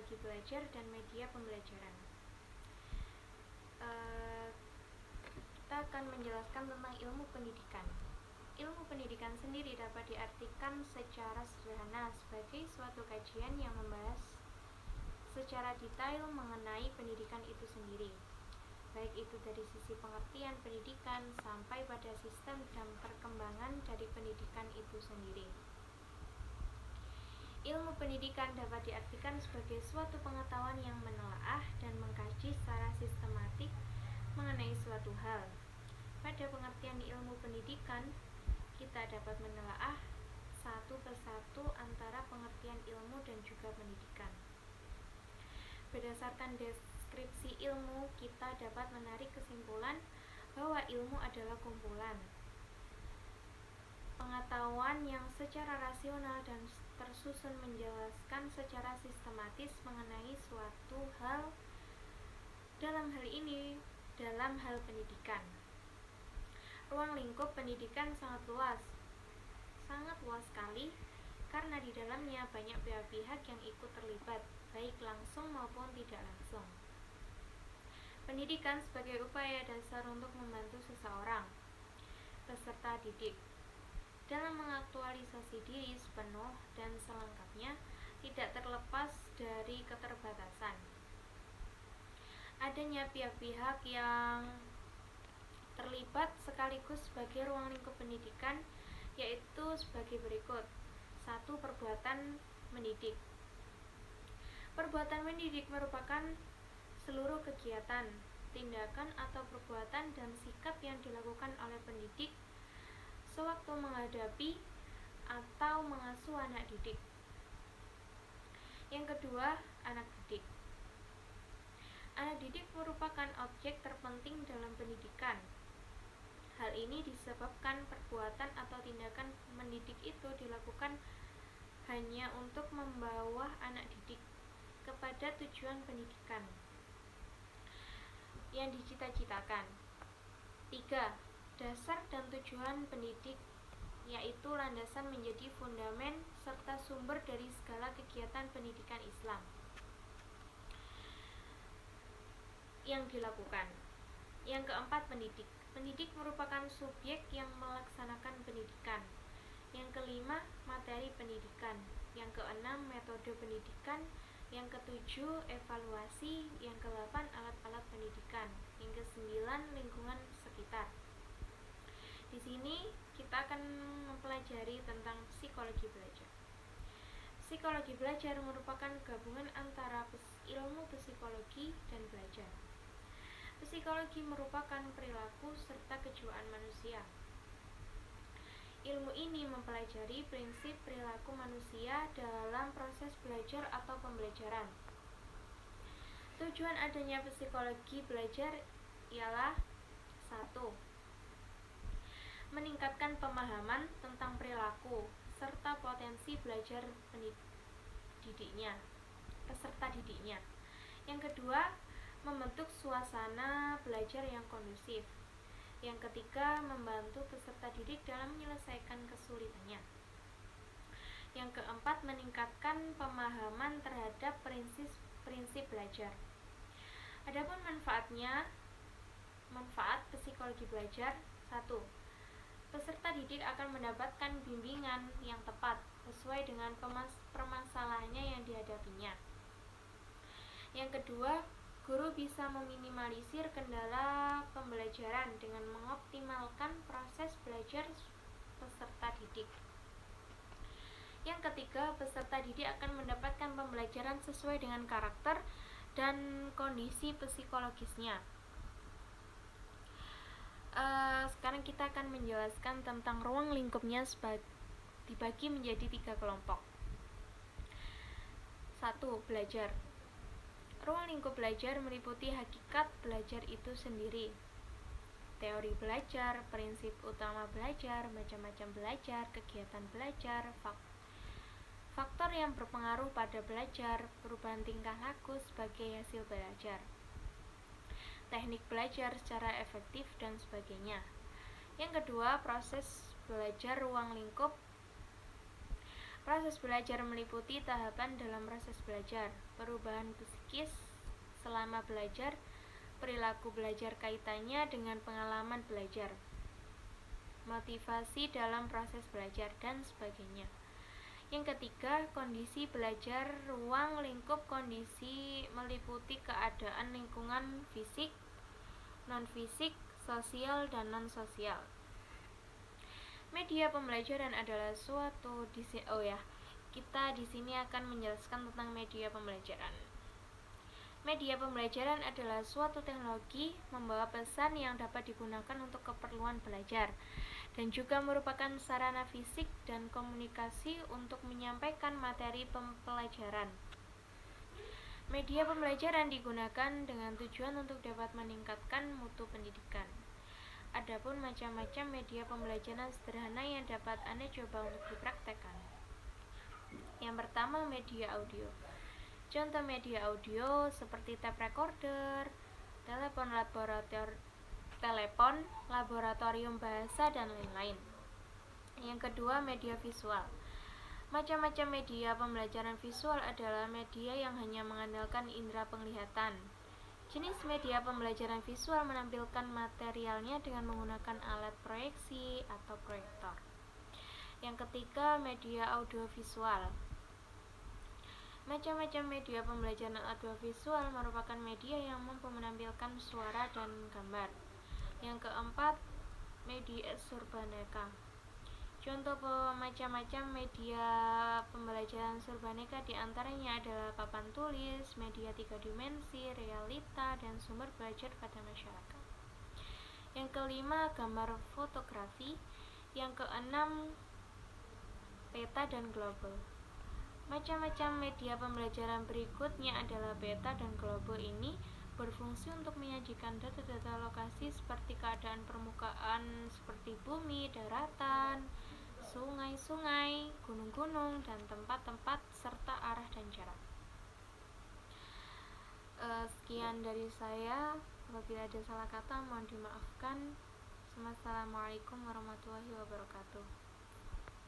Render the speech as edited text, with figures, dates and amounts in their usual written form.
psikologi belajar dan media pembelajaran. Kita akan menjelaskan tentang ilmu pendidikan. Ilmu pendidikan sendiri dapat diartikan secara sederhana sebagai suatu kajian yang membahas secara detail mengenai pendidikan itu sendiri, baik itu dari sisi pengertian pendidikan sampai pada sistem dan perkembangan dari pendidikan itu sendiri. Ilmu pendidikan dapat diartikan sebagai suatu pengetahuan yang menelaah dan mengkaji secara sistematik mengenai suatu hal. Pada pengertian ilmu pendidikan, kita dapat menelaah satu persatu antara pengertian ilmu dan juga pendidikan. Berdasarkan deskripsi ilmu, kita dapat menarik kesimpulan bahwa ilmu adalah kumpulan pengetahuan yang secara rasional dan tersusun menjelaskan secara sistematis mengenai suatu hal, dalam hal pendidikan. Ruang lingkup pendidikan sangat luas sekali, karena di dalamnya banyak pihak-pihak yang ikut terlibat, baik langsung maupun tidak langsung. Pendidikan sebagai upaya dasar untuk membantu seseorang, peserta didik, dalam mengaktualisasi diri sepenuh dan selengkapnya, tidak terlepas dari keterbatasan adanya pihak-pihak yang terlibat sekaligus sebagai ruang lingkup pendidikan, yaitu sebagai berikut. 1. Perbuatan mendidik. Perbuatan mendidik merupakan seluruh kegiatan, tindakan atau perbuatan dan sikap yang dilakukan oleh pendidik sewaktu menghadapi atau mengasuh anak didik. Yang kedua, anak didik. Anak didik merupakan objek terpenting dalam pendidikan. Hal ini disebabkan perbuatan atau tindakan mendidik itu dilakukan hanya untuk membawa anak didik kepada tujuan pendidikan yang dicita-citakan. 3. Dasar dan tujuan pendidik, yaitu landasan menjadi fundamen serta sumber dari segala kegiatan pendidikan Islam yang dilakukan. Yang keempat, pendidik. Pendidik merupakan subjek yang melaksanakan pendidikan. Yang kelima, materi pendidikan. Yang keenam, metode pendidikan. Yang ketujuh, evaluasi. Yang kedelapan, alat-alat pendidikan. Yang kesembilan, lingkungan sekitar. Di sini kita akan mempelajari tentang psikologi belajar. Psikologi belajar merupakan gabungan antara ilmu psikologi dan belajar. Psikologi merupakan perilaku serta kejiwaan manusia. Ilmu ini mempelajari prinsip perilaku manusia dalam proses belajar atau pembelajaran. Tujuan adanya psikologi belajar ialah 1. Meningkatkan pemahaman tentang perilaku serta potensi belajar peserta didiknya. Yang kedua, membentuk suasana belajar yang kondusif. Yang ketiga, membantu peserta didik dalam menyelesaikan kesulitannya. Yang keempat, meningkatkan pemahaman terhadap prinsip belajar. Adapun manfaat psikologi belajar. 1. Peserta didik akan mendapatkan bimbingan yang tepat sesuai dengan permasalahannya yang dihadapinya. Yang kedua, guru bisa meminimalisir kendala pembelajaran dengan mengoptimalkan proses belajar peserta didik. Yang ketiga, peserta didik akan mendapatkan pembelajaran sesuai dengan karakter dan kondisi psikologisnya. Sekarang kita akan menjelaskan tentang ruang lingkupnya dibagi menjadi 3 kelompok. 1. Belajar. Ruang lingkup belajar meliputi hakikat belajar itu sendiri, teori belajar, prinsip utama belajar, macam-macam belajar, kegiatan belajar, faktor yang berpengaruh pada belajar, perubahan tingkah laku sebagai hasil belajar, teknik belajar secara efektif, dan sebagainya. Yang kedua, proses belajar ruang lingkup Proses belajar meliputi tahapan dalam proses belajar, perubahan psikis selama belajar, perilaku belajar kaitannya dengan pengalaman belajar, motivasi dalam proses belajar, dan sebagainya. Yang ketiga, kondisi belajar ruang lingkup. Kondisi meliputi keadaan lingkungan fisik, non-fisik, sosial, dan non-sosial. Media pembelajaran adalah suatu kita di sini akan menjelaskan tentang media pembelajaran. Media pembelajaran adalah suatu teknologi membawa pesan yang dapat digunakan untuk keperluan belajar dan juga merupakan sarana fisik dan komunikasi untuk menyampaikan materi pembelajaran. Media pembelajaran digunakan dengan tujuan untuk dapat meningkatkan mutu pendidikan. Adapun macam-macam media pembelajaran sederhana yang dapat Anda coba untuk dipraktekkan. Yang pertama, media audio. Contoh media audio seperti tape recorder, telepon laboratorium bahasa, dan lain-lain. Yang kedua, media visual. Macam-macam media pembelajaran visual adalah media yang hanya mengandalkan indera penglihatan. Jenis media pembelajaran visual menampilkan materialnya dengan menggunakan alat proyeksi atau proyektor. Yang ketiga, media audiovisual. Macam-macam media pembelajaran audiovisual merupakan media yang mampu menampilkan suara dan gambar. Yang keempat, media surbaneka. Contoh macam-macam media pembelajaran surbaneka diantaranya adalah papan tulis, media 3 dimensi, realita, dan sumber belajar pada masyarakat. Yang kelima, gambar fotografi. Yang keenam, peta dan globe. Macam-macam media pembelajaran berikutnya adalah peta dan globe. Ini berfungsi untuk menyajikan data-data lokasi seperti keadaan permukaan seperti bumi, daratan, sungai-sungai, gunung-gunung, dan tempat-tempat serta arah dan jarak. Sekian dari saya. Apabila ada salah kata mohon dimaafkan. Wassalamualaikum warahmatullahi wabarakatuh.